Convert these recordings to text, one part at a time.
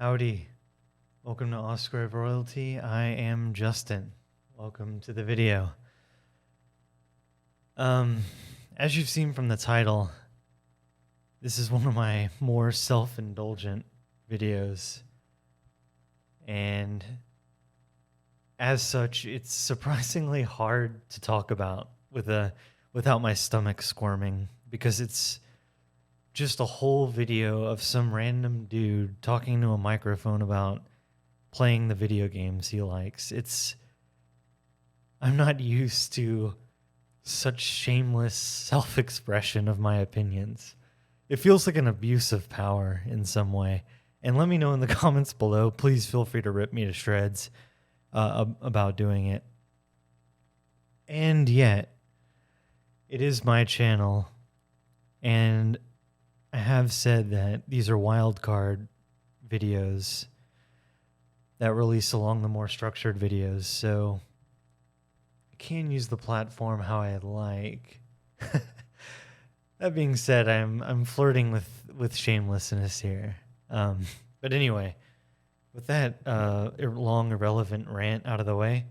Howdy. Welcome to Ausgrave Royalty. I am Justin. Welcome to the video. As you've seen from the title, this is one of my more self-indulgent videos. And as such, it's surprisingly hard to talk about without my stomach squirming, because it's just a whole video of some random dude talking to a microphone about playing the video games he likes. I'm not used to such shameless self-expression of my opinions. It feels like an abuse of power in some way. And let me know in the comments below. Please feel free to rip me to shreds about doing it. And yet, it is my channel, and I have said that these are wildcard videos that release along the more structured videos, so I can use the platform how I like. That being said, I'm flirting with shamelessness here. But anyway, with that long irrelevant rant out of the way,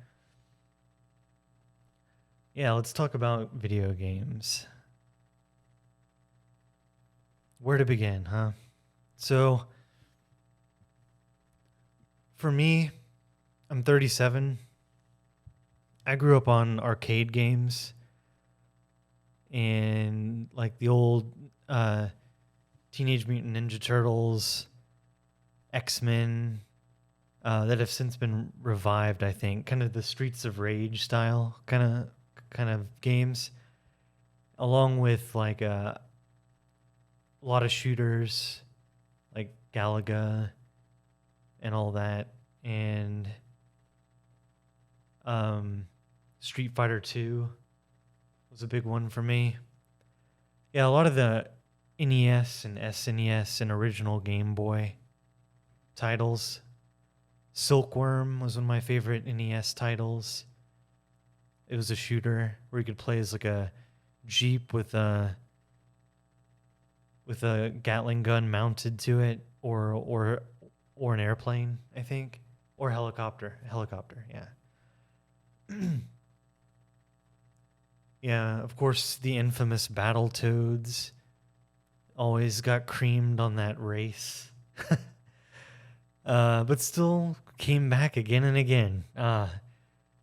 yeah, let's talk about video games. Where to begin, huh? So, for me, I'm 37. I grew up on arcade games and like the old Teenage Mutant Ninja Turtles, X-Men, that have since been revived, I think. Kind of the Streets of Rage style kind of games, along with like a lot of shooters like Galaga and all that, and Street Fighter 2 was a big one for me. Yeah, a lot of the NES and SNES and original Game Boy titles. Silkworm was one of my favorite NES titles. It was a shooter where you could play as like a Jeep with a Gatling gun mounted to it, or an airplane, I think, or helicopter, yeah. Yeah, of course, the infamous Battletoads always got creamed on that race. But still came back again and again.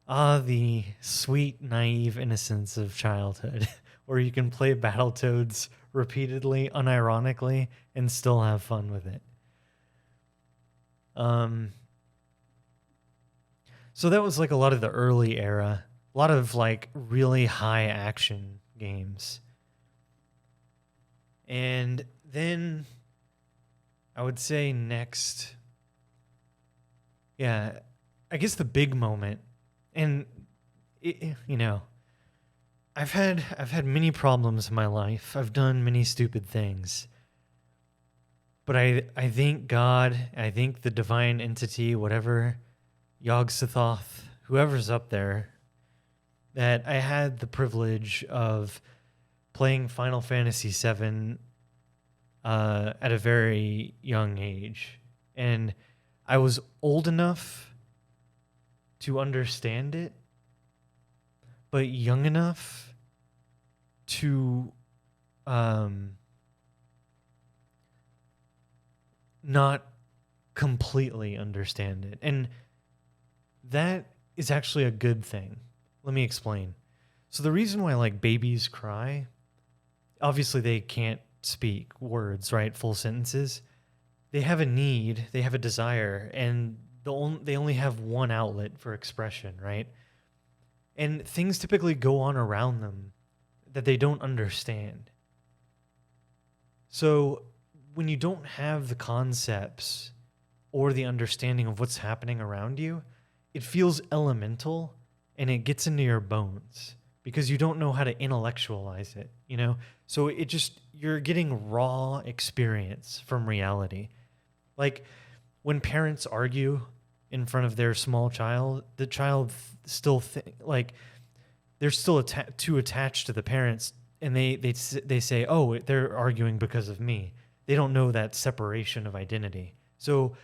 The sweet, naive innocence of childhood, where you can play Battletoads repeatedly, unironically, and still have fun with it. So that was like a lot of the early era, a lot of like really high action games. And then I would say next, yeah, I guess the big moment, and I've had many problems in my life. I've done many stupid things. But I thank God, I thank the divine entity, whatever, Yog-Sothoth, whoever's up there, that I had the privilege of playing Final Fantasy VII at a very young age. And I was old enough to understand it, but young enough to not completely understand it. And that is actually a good thing. Let me explain. So the reason why like babies cry, obviously they can't speak words, right? Full sentences. They have a need, they have a desire, and they only have one outlet for expression, right? And things typically go on around them that they don't understand. So when you don't have the concepts or the understanding of what's happening around you, it feels elemental and it gets into your bones because you don't know how to intellectualize it, you know? So you're getting raw experience from reality. Like when parents argue in front of their small child, the child still they're still too attached to the parents, and they say, oh, they're arguing because of me. They don't know that separation of identity. So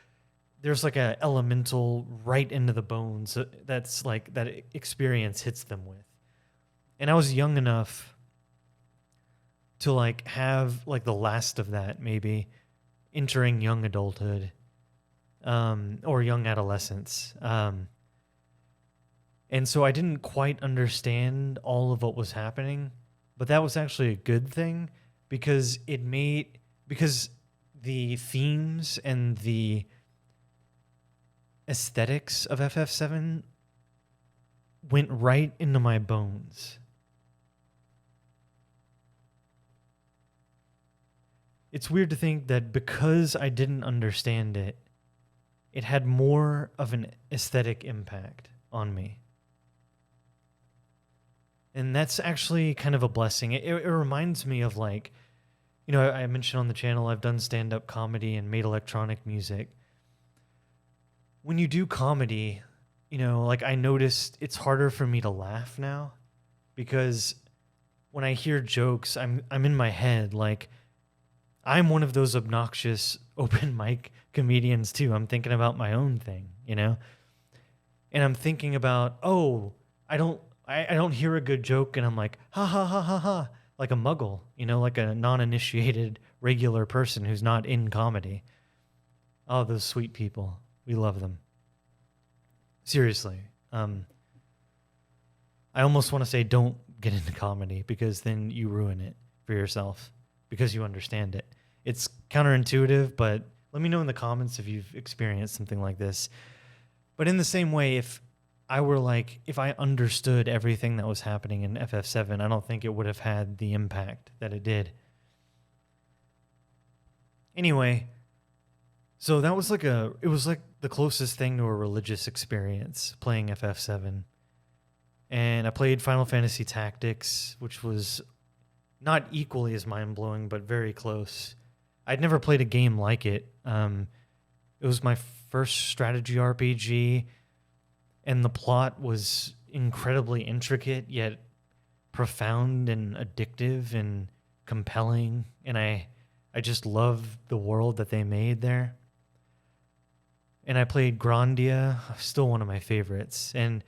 there's like a elemental right into the bones that's like that experience hits them with. And I was young enough to like have like the last of that, maybe entering young adulthood, or young adolescence. And so I didn't quite understand all of what was happening, but that was actually a good thing because because the themes and the aesthetics of FF7 went right into my bones. It's weird to think that because I didn't understand it, it had more of an aesthetic impact on me. And that's actually kind of a blessing. It reminds me of like, you know, I mentioned on the channel I've done stand-up comedy and made electronic music. When you do comedy, you know, like I noticed it's harder for me to laugh now because when I hear jokes, I'm in my head like I'm one of those obnoxious open mic comedians too. I'm thinking about my own thing, you know? And I'm thinking about, oh, I don't hear a good joke and I'm like, ha ha ha ha ha, like a muggle, you know, like a non-initiated regular person who's not in comedy. Oh, those sweet people. We love them. Seriously. I almost want to say don't get into comedy because then you ruin it for yourself because you understand it. It's counterintuitive, but let me know in the comments if you've experienced something like this. But in the same way, if I understood everything that was happening in FF7, I don't think it would have had the impact that it did. Anyway, so that was it was like the closest thing to a religious experience playing FF7. And I played Final Fantasy Tactics, which was not equally as mind-blowing, but very close. I'd never played a game like it. It was my first strategy RPG, and the plot was incredibly intricate, yet profound and addictive and compelling, and I just loved the world that they made there. And I played Grandia, still one of my favorites. And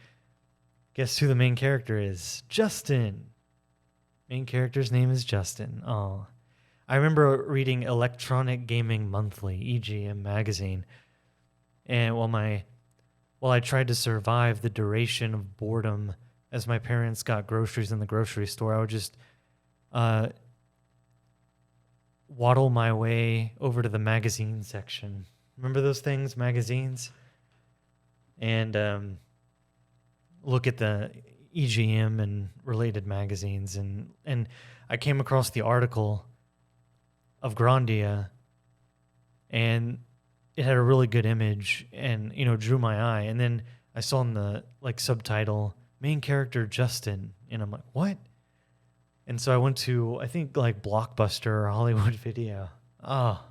guess who the main character is? Justin. Main character's name is Justin. Oh, I remember reading Electronic Gaming Monthly, EGM magazine, and while I tried to survive the duration of boredom as my parents got groceries in the grocery store, I would just waddle my way over to the magazine section. Remember those things, magazines? And look at the EGM and related magazines. And I came across the article of Grandia, and it had a really good image and, you know, drew my eye. And then I saw in the like subtitle, main character Justin, and I'm like, what? And so I went to, I think, like Blockbuster or Hollywood Video. Oh,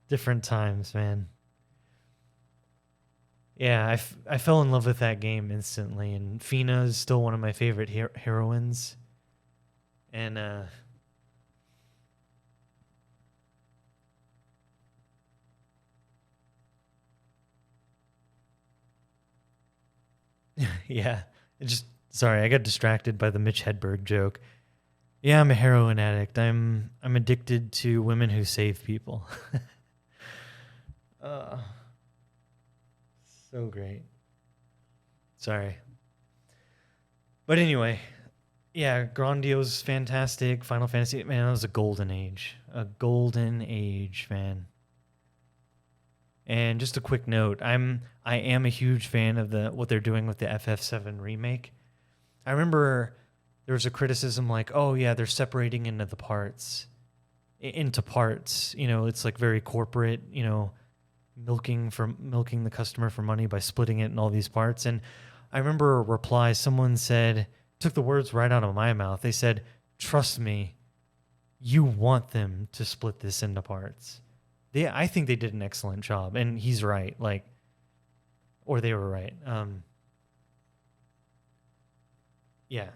different times, man. Yeah, I fell in love with that game instantly, and Fina is still one of my favorite heroines. And yeah, sorry, I got distracted by the Mitch Hedberg joke. Yeah, I'm a heroin addict. I'm addicted to women who save people. uh, so great. Sorry. But anyway, yeah, Grandio's fantastic. Final Fantasy, man, that was a golden age. A golden age, man. And just a quick note, I am a huge fan of what they're doing with the FF7 remake. I remember there was a criticism like, oh yeah, they're separating into parts. You know, it's like very corporate, you know, milking the customer for money by splitting it in all these parts. And I remember a reply, someone said, took the words right out of my mouth. They said, trust me, you want them to split this into parts. I think they did an excellent job, and he's right. Like, or they were right. Yeah,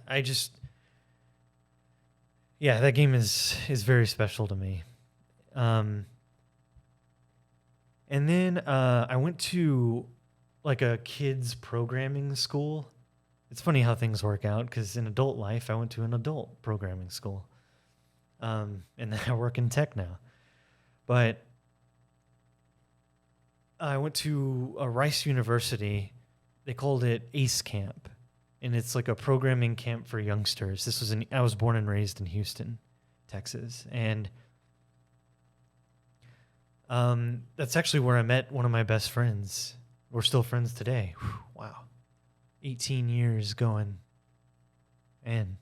that game is very special to me. And And then I went to like a kids programming school. It's funny how things work out because in adult life, I went to an adult programming school. And then I work in tech now. But I went to a Rice University. They called it ACE Camp. And it's like a programming camp for youngsters. I was born and raised in Houston, Texas. And that's actually where I met one of my best friends. We're still friends today. Whew, wow. 18 years going. And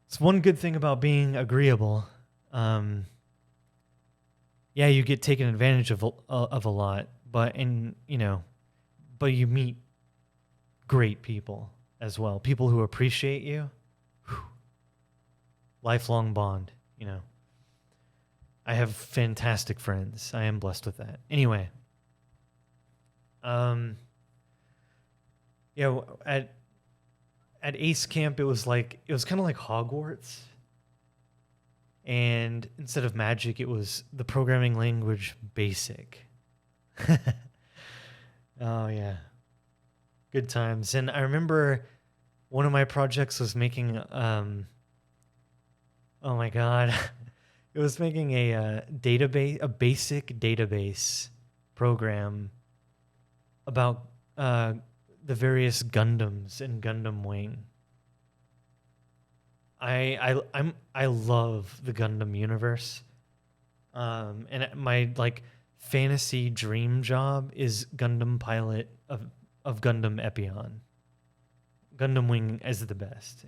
it's one good thing about being agreeable. Yeah, you get taken advantage of a lot, but you meet great people as well. People who appreciate you. Whew, lifelong bond, I have fantastic friends. I am blessed with that. Anyway, at Ace Camp, it was kind of like Hogwarts. And instead of magic, it was the programming language BASIC. Oh, yeah. Good times. And I remember one of my projects was making, oh my God. It was making a basic database program about the various Gundams in Gundam Wing. I love the Gundam universe, and my fantasy dream job is Gundam pilot of Gundam Epion. Gundam Wing is the best,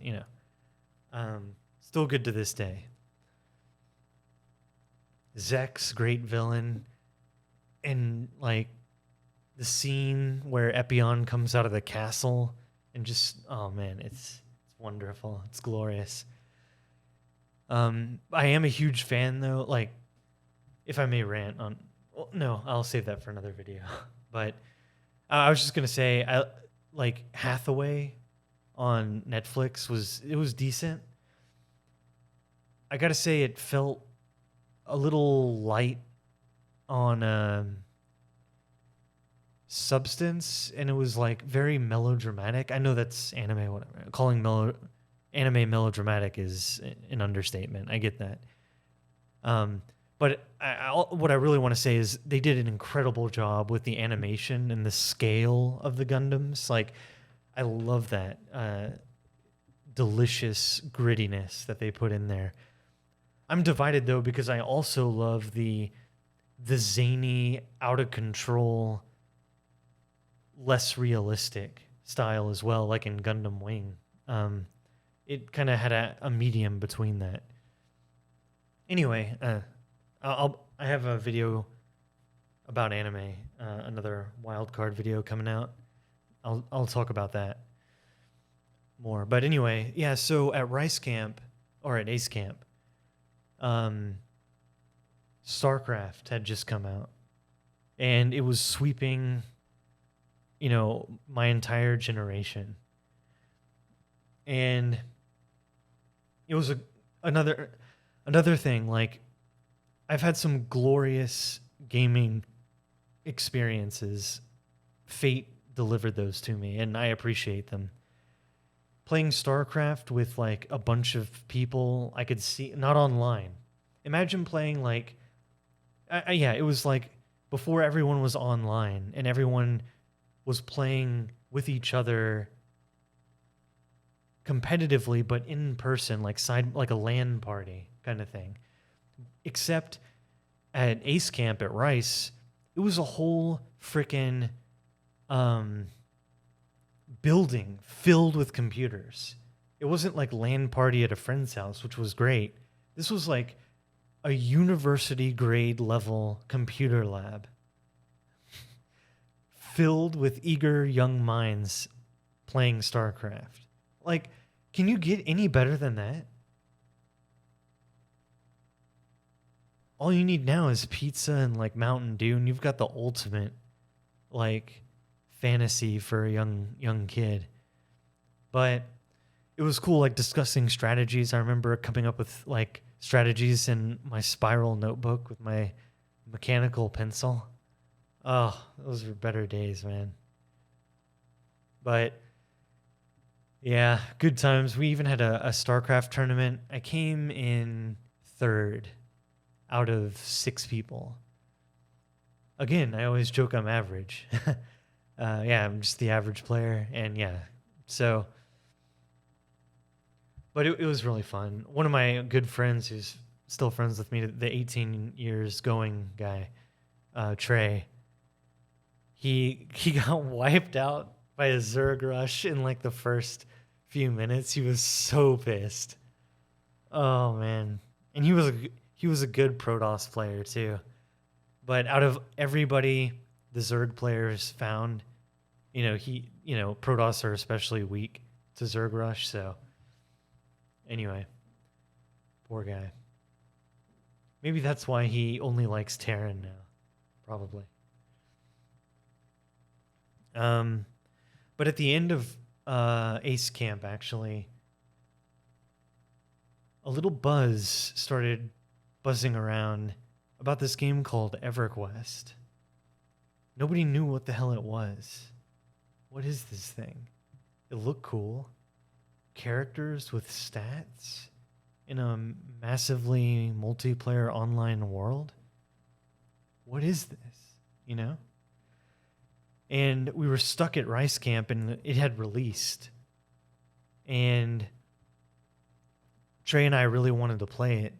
still good to this day. Zek's great villain, and the scene where Epion comes out of the castle and just, oh man, it's wonderful. It's glorious. I am a huge fan though. If I may rant on, well, no, I'll save that for another video. But I was just gonna say, I Hathaway on Netflix was decent. I gotta say, it felt a little light on substance, and it was very melodramatic. I know that's anime, whatever. Calling anime melodramatic is an understatement. I get that. But what I really want to say is they did an incredible job with the animation and the scale of the Gundams. I love that delicious grittiness that they put in there. I'm divided though because I also love the zany, out of control, less realistic style as well, like in Gundam Wing. It kind of had a medium between that. Anyway, I have a video about anime, another wildcard video coming out. I'll talk about that more. But anyway, yeah. So at Rice Camp or at Ace Camp, StarCraft had just come out, and it was sweeping, my entire generation. And it was another thing. I've had some glorious gaming experiences. Fate delivered those to me, and I appreciate them. Playing StarCraft with a bunch of people I could see, not online. Imagine playing it was before everyone was online and everyone was playing with each other competitively, but in person, like a LAN party kind of thing. Except at Ace Camp at Rice, it was a whole frickin' building filled with computers. It wasn't like LAN party at a friend's house, which was great. This was like a university grade level computer lab filled with eager young minds playing StarCraft. Can you get any better than that? All you need now is pizza and Mountain Dew, and you've got the ultimate fantasy for a young kid. But it was cool discussing strategies. I remember coming up with strategies in my spiral notebook with my mechanical pencil. Oh, those were better days, man. But yeah, good times. We even had a StarCraft tournament. I came in third out of 6 people. Again, I always joke I'm average. Yeah, I'm just the average player. And yeah, so, but it was really fun. One of my good friends who's still friends with me, the 18 years going guy, Trey, he got wiped out by a Zerg rush in like the first few minutes. He was so pissed. Oh man, and he was a good Protoss player too. But out of everybody the Zerg players found, Protoss are especially weak to Zerg rush. So anyway, poor guy. Maybe that's why he only likes Terran now, probably. But at the end of Ace Camp, actually, a little buzz started buzzing around about this game called EverQuest. Nobody knew what the hell it was. What is this thing? It looked cool. Characters with stats in a massively multiplayer online world. What is this? You know? And we were stuck at Rice Camp and it had released. And Trey and I really wanted to play it.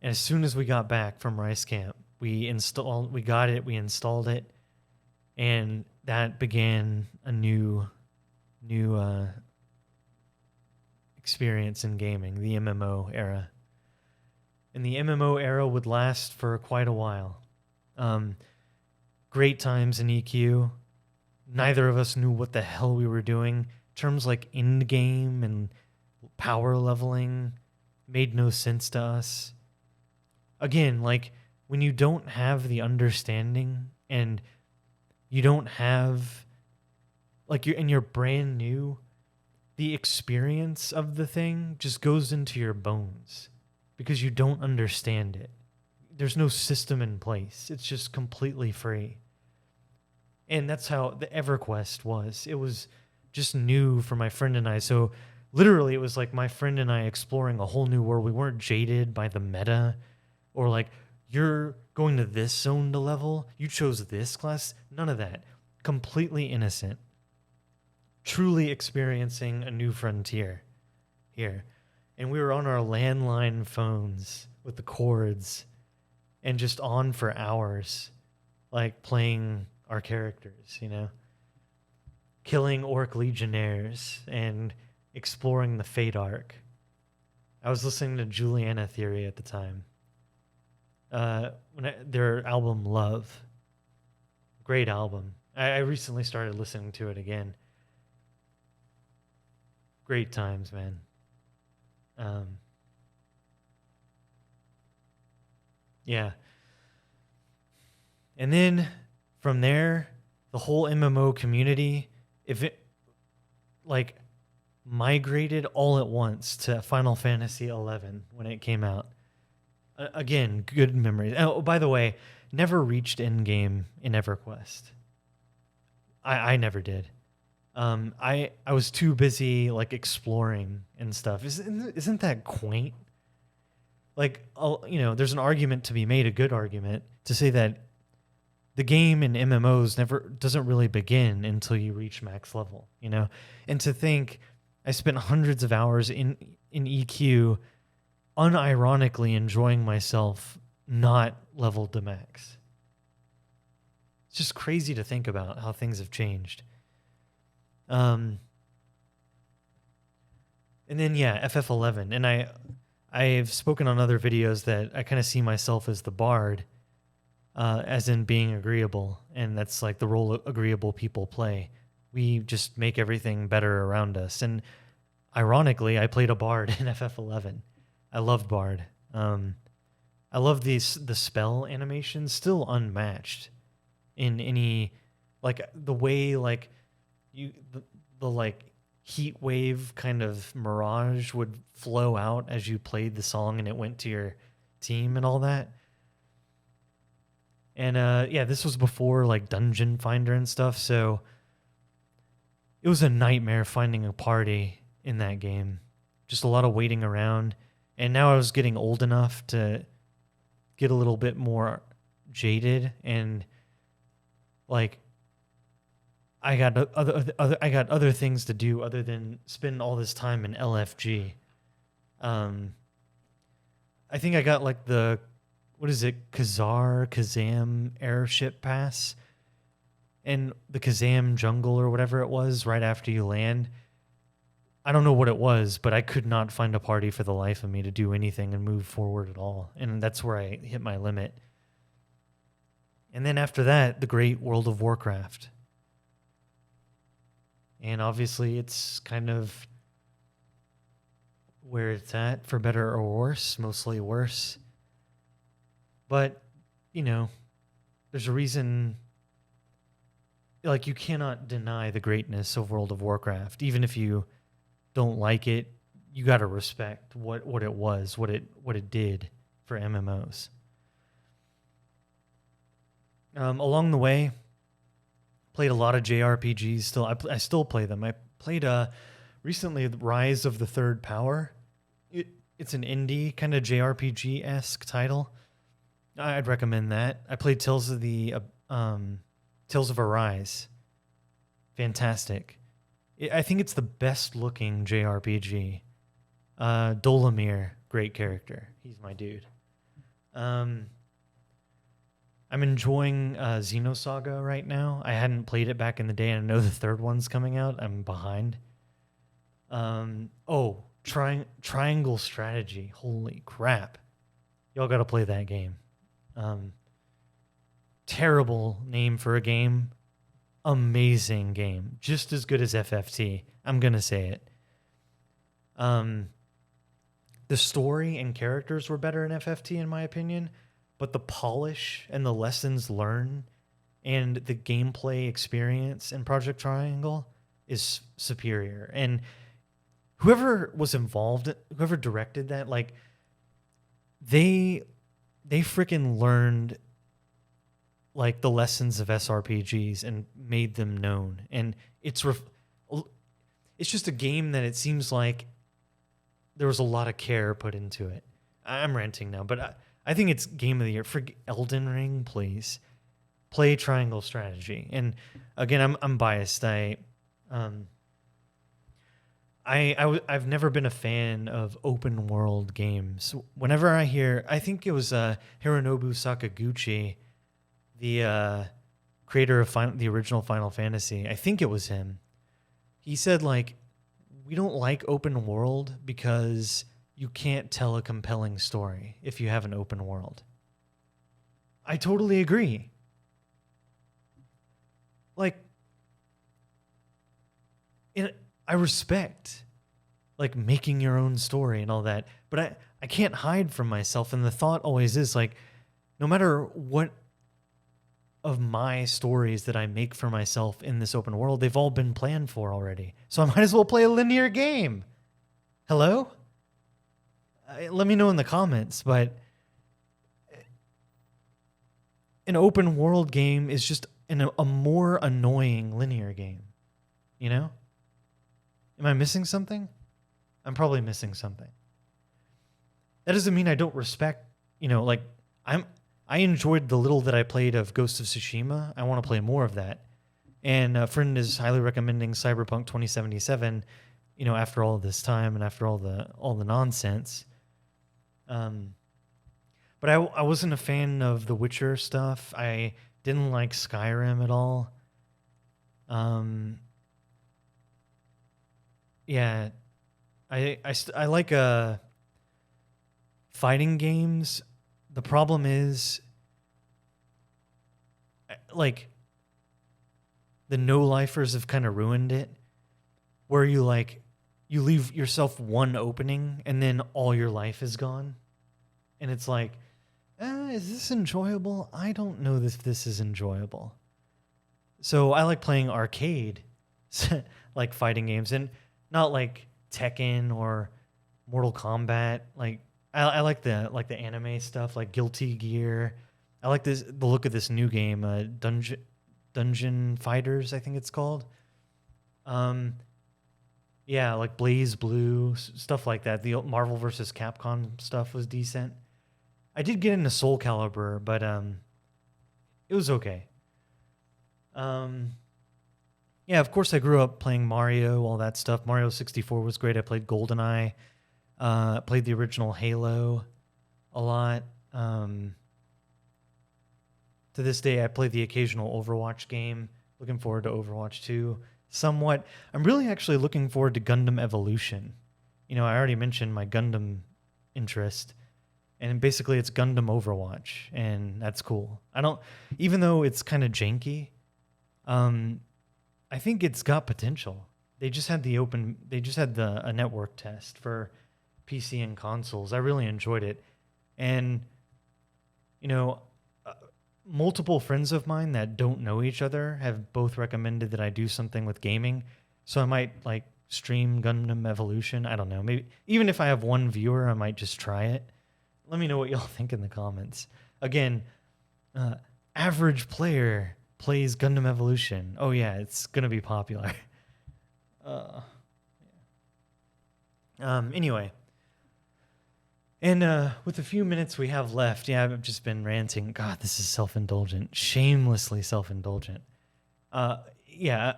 And as soon as we got back from Rice Camp, we got it, we installed it, and that began a new experience in gaming, the MMO era. And the MMO era would last for quite a while. Great times in EQ. Neither of us knew what the hell we were doing. Terms like end game and power leveling made no sense to us. Again, like when you don't have the understanding and you don't have you're brand new, the experience of the thing just goes into your bones because you don't understand it. There's no system in place. It's just completely free. And that's how the EverQuest was. It was just new for my friend and I. So literally it was like my friend and I exploring a whole new world. We weren't jaded by the meta or like, you're going to this zone to level. You chose this class. None of that. Completely innocent. Truly experiencing a new frontier here. And we were on our landline phones with the cords and just on for hours, like playing our characters, killing Orc Legionnaires and exploring the Fate Arc. I was listening to Juliana Theory at the time. Their album Love, great album. I recently started listening to it again. Great times, man. Yeah. And then from there, the whole MMO community, if it migrated all at once to Final Fantasy XI when it came out. Again, good memories. Oh, by the way, never reached endgame in EverQuest. I never did. I was too busy exploring and stuff. Isn't that quaint? There's an argument to be made, a good argument, to say that the game in MMOs doesn't really begin until you reach max level, And to think I spent hundreds of hours in EQ unironically enjoying myself not leveled to max. It's just crazy to think about how things have changed. And then FF11, and I've spoken on other videos that I kind of see myself as the bard, as in being agreeable, and that's like the role agreeable people play. We just make everything better around us. And ironically, I played a bard in FF11. I loved bard. I love the spell animation, still unmatched in any the way the heat wave kind of mirage would flow out as you played the song and it went to your team and all that. And yeah, this was before like Dungeon Finder and stuff, so it was a nightmare finding a party in that game. Just a lot of waiting around. And now I was getting old enough to get a little bit more jaded, and like I got other things to do other than spend all this time in LFG. I think I got like the, what is it, Kazam airship pass, and the Kazam jungle or whatever it was right after you land. I don't know what it was, but I could not find a party for the life of me to do anything and move forward at all. And that's where I hit my limit. And then after that, the great World of Warcraft. And obviously it's kind of where it's at, for better or worse, mostly worse. But, you know, there's a reason, like, you cannot deny the greatness of World of Warcraft. Even if you don't like it, you got to respect what it was, what it did for MMOs. Along the way, played a lot of JRPGs. Still, I still play them. I played recently Rise of the Third Power. It's an indie kind of JRPG-esque title. I'd recommend that. I played Tales of Arise. Fantastic. I think it's the best looking JRPG. Dolomir, great character. He's my dude. I'm enjoying Xenosaga right now. I hadn't played it back in the day, and I know the third one's coming out. I'm behind. Triangle Strategy. Holy crap. Y'all got to play that game. Terrible name for a game. Amazing game. Just as good as FFT. I'm going to say it. The story and characters were better in FFT, in my opinion, but the polish and the lessons learned and the gameplay experience in Project Triangle is superior. And whoever was involved, whoever directed that, like, they freaking learned like the lessons of SRPGs and made them known. And it's just a game that it seems like there was a lot of care put into it. I'm ranting now, but I think it's game of the year. For Elden Ring, please play Triangle Strategy. And again, I'm biased. I've never been a fan of open world games. Whenever I hear, I think it was Hironobu Sakaguchi, the creator of the original Final Fantasy. I think it was him. He said, like, we don't like open world because you can't tell a compelling story if you have an open world. I totally agree. Like, I respect, like, making your own story and all that, but I can't hide from myself. And the thought always is, like, no matter what of my stories that I make for myself in this open world, they've all been planned for already. So I might as well play a linear game. Hello? Let me know in the comments, but an open world game is just a more annoying linear game. You know? Am I missing something? I'm probably missing something. That doesn't mean I don't respect, you know, like, I enjoyed the little that I played of Ghost of Tsushima. I want to play more of that. And a friend is highly recommending Cyberpunk 2077, you know, after all this time and after all the nonsense. But I wasn't a fan of the Witcher stuff. I didn't like Skyrim at all. Yeah, I like fighting games. The problem is, like, the no-lifers have kind of ruined it, where you leave yourself one opening and then all your life is gone. And it's like, is this enjoyable? I don't know if this is enjoyable. So I like playing arcade, like, fighting games, and not like Tekken or Mortal Kombat. Like, I like the anime stuff, like Guilty Gear. I like the look of this new game, Dungeon Fighters, I think it's called. Yeah, like Blaze Blue, stuff like that. The Marvel vs. Capcom stuff was decent. I did get into Soul Calibur, but it was okay. Yeah, of course I grew up playing Mario, all that stuff. Mario 64 was great. I played GoldenEye. Played the original Halo a lot. To this day, I play the occasional Overwatch game. Looking forward to Overwatch 2 somewhat. I'm really actually looking forward to Gundam Evolution. You know, I already mentioned my Gundam interest. And basically it's Gundam Overwatch, and that's cool. Even though it's kind of janky, I think it's got potential. They just had a network test for PC and consoles. I really enjoyed it. And, you know, multiple friends of mine that don't know each other have both recommended that I do something with gaming. So I might like stream Gundam Evolution. I don't know. Maybe even if I have one viewer, I might just try it. Let me know what y'all think in the comments. Again, average player plays Gundam Evolution. Oh yeah, it's gonna be popular. Anyway, and with the few minutes we have left, yeah, I've just been ranting. God, this is self-indulgent, shamelessly self-indulgent. Yeah,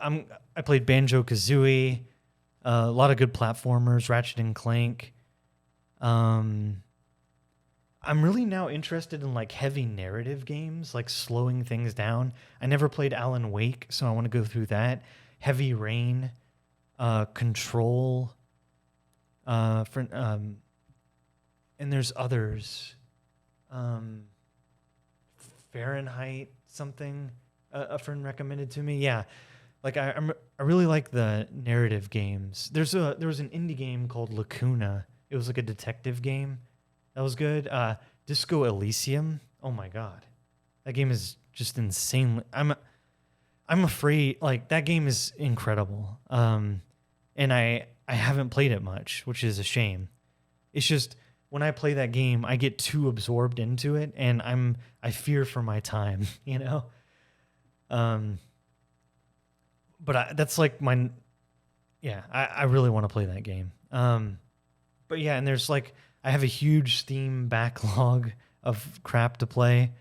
I played Banjo-Kazooie, a lot of good platformers, Ratchet and Clank. I'm really now interested in like heavy narrative games, like slowing things down. I never played Alan Wake, so I want to go through that. Heavy Rain, Control, and there's others. Fahrenheit something a friend recommended to me. Yeah, like I really like the narrative games. There was an indie game called Lacuna. It was like a detective game. That was good. Disco Elysium. Oh my god, that game is just insane. I'm afraid, like, that game is incredible. And I haven't played it much, which is a shame. It's just when I play that game, I get too absorbed into it, and I fear for my time, you know. But that's like my, yeah. I really want to play that game. But yeah, and there's like, I have a huge Steam backlog of crap to play.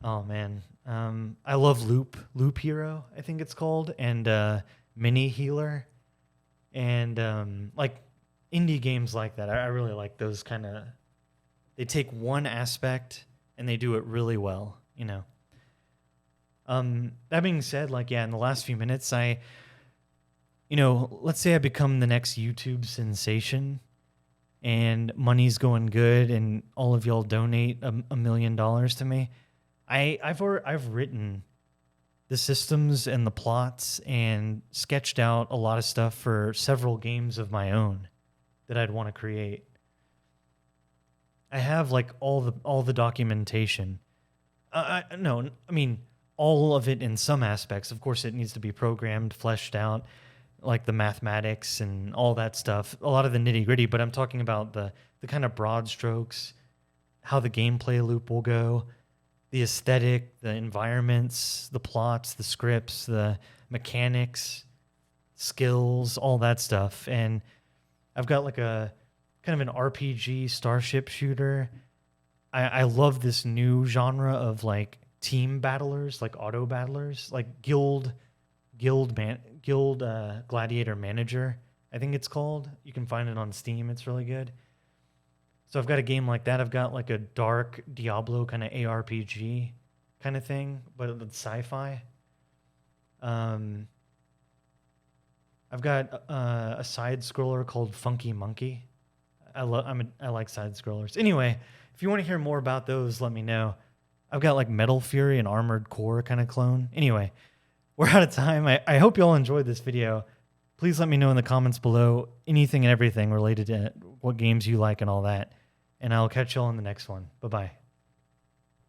Oh man, I love Loop Hero, I think it's called, and Mini Healer, and like indie games like that. I really like those kind of. They take one aspect and they do it really well, you know. That being said, like, yeah, in the last few minutes, let's say I become the next YouTube sensation, and money's going good, and all of y'all donate $1 million to me. I've written the systems and the plots and sketched out a lot of stuff for several games of my own that I'd want to create. I have like all the documentation. No, I mean all of it in some aspects. Of course, it needs to be programmed, fleshed out, like the mathematics and all that stuff, a lot of the nitty gritty, but I'm talking about the kind of broad strokes, how the gameplay loop will go, the aesthetic, the environments, the plots, the scripts, the mechanics, skills, all that stuff. And I've got like a kind of an RPG starship shooter. I love this new genre of like team battlers, like auto battlers, like Guild Gladiator Manager, I think it's called. You can find it on Steam. It's really good. So I've got a game like that. I've got like a dark Diablo kind of ARPG kind of thing, but it's sci-fi. I've got a side scroller called Funky Monkey. I like side scrollers. Anyway, if you want to hear more about those, let me know. I've got like Metal Fury and Armored Core kind of clone. Anyway, we're out of time. I hope you all enjoyed this video. Please let me know in the comments below anything and everything related to what games you like and all that. And I'll catch you all in the next one. Bye-bye.